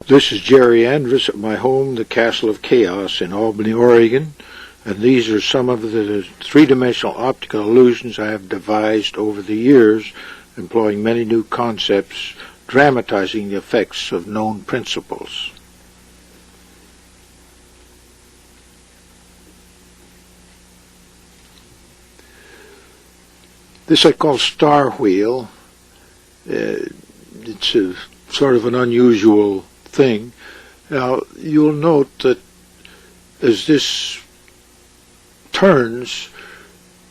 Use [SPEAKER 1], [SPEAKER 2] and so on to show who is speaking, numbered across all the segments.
[SPEAKER 1] This is Jerry Andrus at my home, the Castle of Chaos in Albany, Oregon, and these are some of the three-dimensional optical illusions I have devised over the years, employing many new concepts, dramatizing the effects of known principles. This I call star wheel. It's a sort of an unusual thing. Now you'll note that as this turns,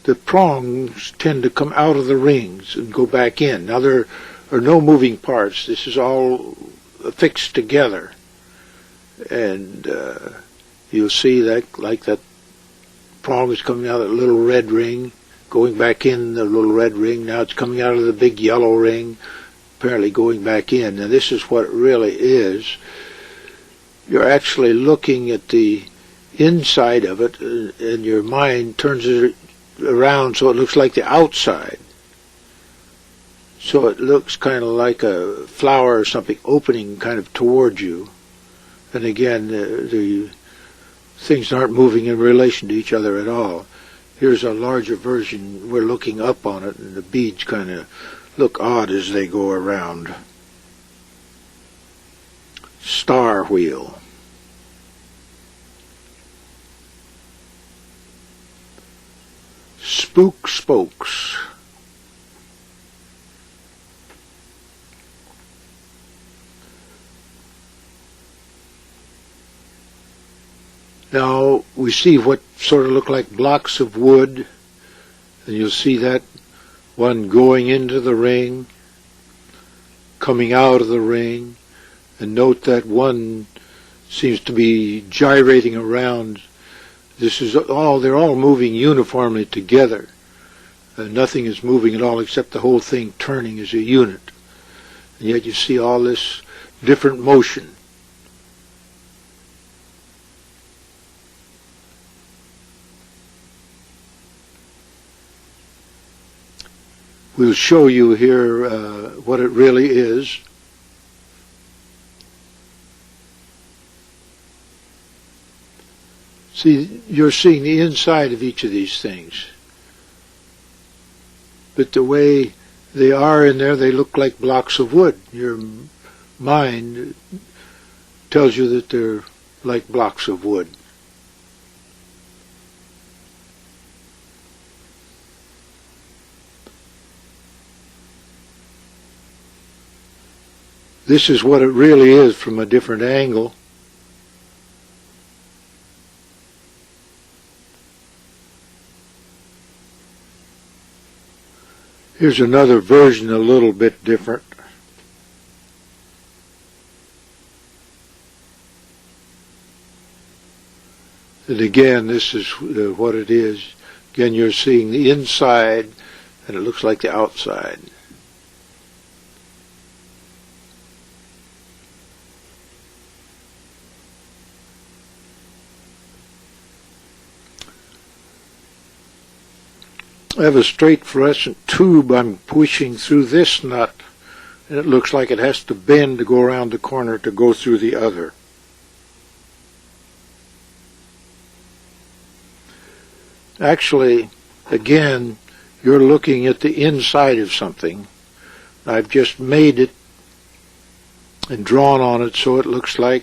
[SPEAKER 1] the prongs tend to come out of the rings and go back in. Now there are no moving parts. This is all fixed together, and you'll see that like that prong is coming out of that little red ring, going back in the little red ring. Now it's coming out of the big yellow ring, apparently going back in. Now this is what it really is. You're actually looking at the inside of it, and your mind turns it around so it looks like the outside. So it looks kind of like a flower or something opening kind of toward you. And again, the things aren't moving in relation to each other at all. Here's a larger version. We're looking up on it, and the beads kind of look odd as they go around. Star wheel. Spook spokes. Now we see what sort of look like blocks of wood, and you'll see that one going into the ring, coming out of the ring, and note that one seems to be gyrating around. This is all, they're all moving uniformly together. Nothing is moving at all except the whole thing turning as a unit. And yet you see all this different motion. We'll show you here what it really is. See, you're seeing the inside of each of these things. But the way they are in there, they look like blocks of wood. Your mind tells you that they're like blocks of wood. This is what it really is from a different angle. Here's another version a little bit different. And again, this is what it is. Again, you're seeing the inside, and it looks like the outside. I have a straight fluorescent tube I'm pushing through this nut, and it looks like it has to bend to go around the corner to go through the other. Actually, again, you're looking at the inside of something. I've just made it and drawn on it so it looks like,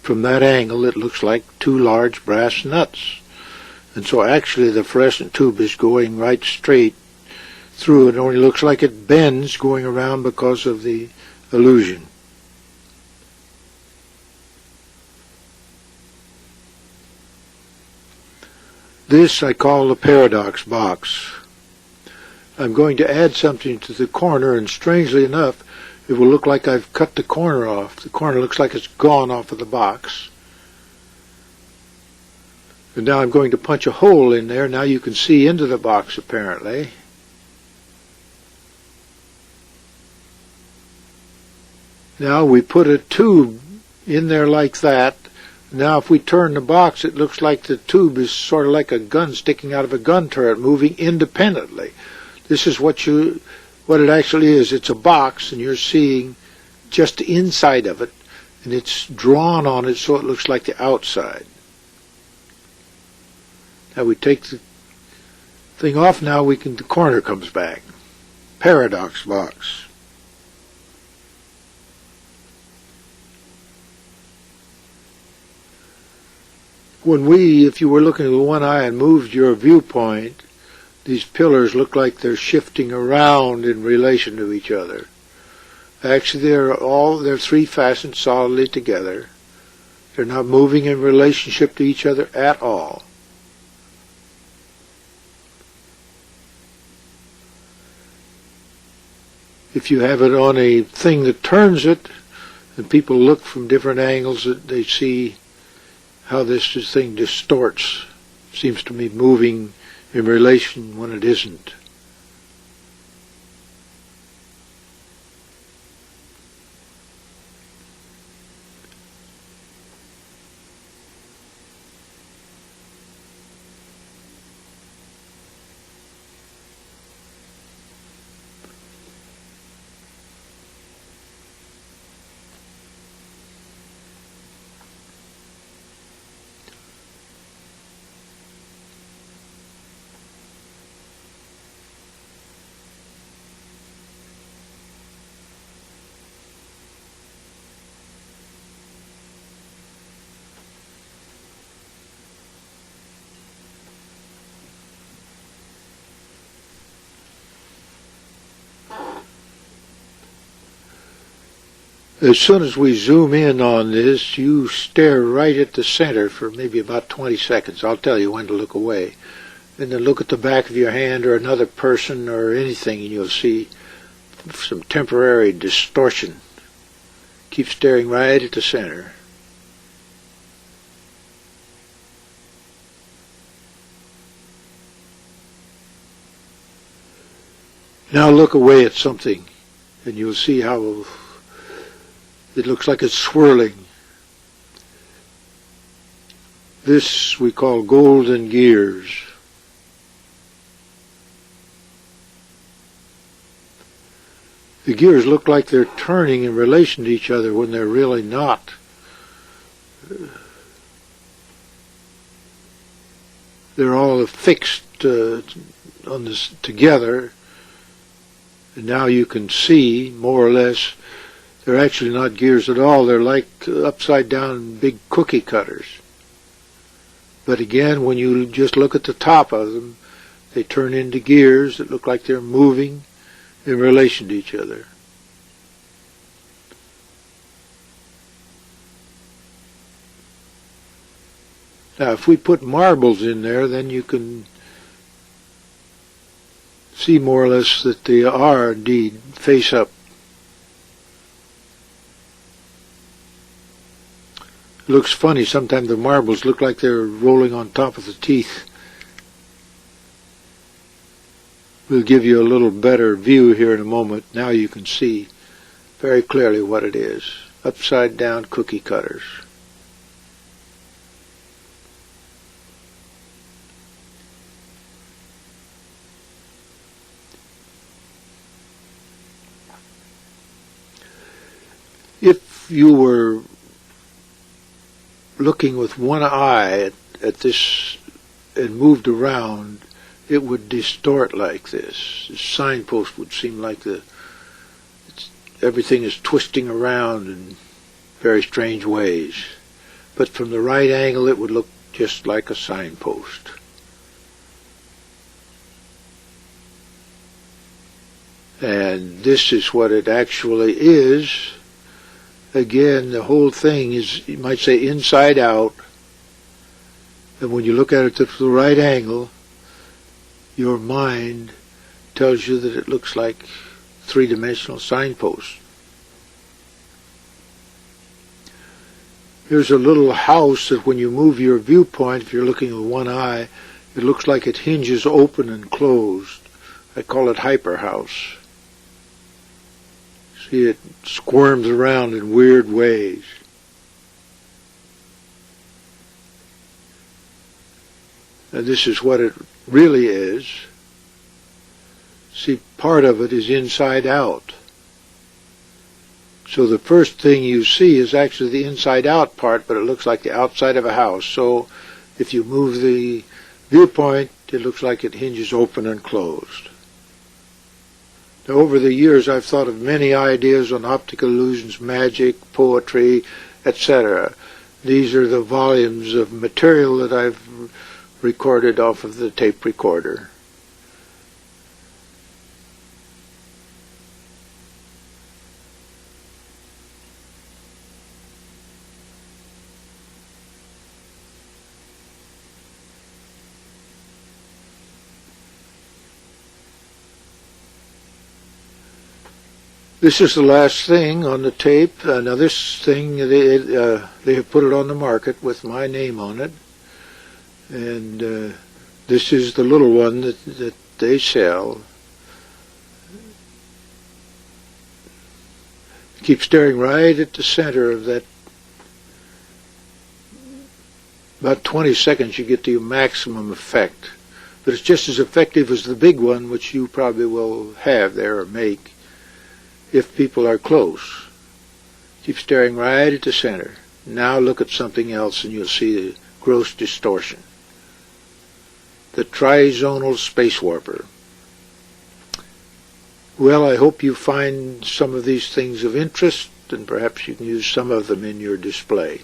[SPEAKER 1] from that angle, it looks like two large brass nuts. And so actually the fluorescent tube is going right straight through. It only looks like it bends going around because of the illusion. This I call the paradox box. I'm going to add something to the corner, and strangely enough, it will look like I've cut the corner off. The corner looks like it's gone off of the box. And now I'm going to punch a hole in there. Now you can see into the box apparently. Now we put a tube in there like that. Now if we turn the box, it looks like the tube is sort of like a gun sticking out of a gun turret, moving independently. This is what it actually is. It's a box, and you're seeing just the inside of it. and it's drawn on it so it looks like the outside. Now we take the thing off, now the corner comes back. Paradox box. If you were looking with one eye and moved your viewpoint, these pillars look like they're shifting around in relation to each other. Actually, they're three fastened solidly together. They're not moving in relationship to each other at all. If you have it on a thing that turns it, and people look from different angles, they see how this thing distorts. Seems to be moving in relation when it isn't. As soon as we zoom in on this, you stare right at the center for maybe about 20 seconds. I'll tell you when to look away. And then look at the back of your hand or another person or anything, and you'll see some temporary distortion. Keep staring right at the center. Now look away at something, and you'll see how it looks like it's swirling. This we call golden gears. The gears look like they're turning in relation to each other when they're really not. They're all fixed on this together, and now you can see more or less they're actually not gears at all. They're like upside down big cookie cutters. But again, when you just look at the top of them, they turn into gears that look like they're moving in relation to each other. Now, if we put marbles in there, then you can see more or less that they are indeed face up. It looks funny. Sometimes the marbles look like they're rolling on top of the teeth. We'll give you a little better view here in a moment. Now you can see very clearly what it is. Upside down cookie cutters. If you were looking with one eye at this and moved around, it would distort like this. The signpost would seem like everything is twisting around in very strange ways. But from the right angle, it would look just like a signpost. And this is what it actually is. Again, the whole thing is, you might say, inside out. And when you look at it at the right angle, your mind tells you that it looks like three-dimensional signposts. Here's a little house that when you move your viewpoint, if you're looking with one eye, it looks like it hinges open and closed. I call it hyper house. See, it squirms around in weird ways. And this is what it really is. See, part of it is inside out. So the first thing you see is actually the inside out part, but it looks like the outside of a house. So if you move the viewpoint, it looks like it hinges open and closed. Now, over the years, I've thought of many ideas on optical illusions, magic, poetry, etc. These are the volumes of material that I've recorded off of the tape recorder. This is the last thing on the tape. Now this thing, they have put it on the market with my name on it. And this is the little one that they sell. Keep staring right at the center of that. About 20 seconds you get the maximum effect. But it's just as effective as the big one, which you probably will have there or make if people are close. Keep staring right at the center. Now look at something else and you'll see the gross distortion. The trizonal space warper. Well, I hope you find some of these things of interest, and perhaps you can use some of them in your display.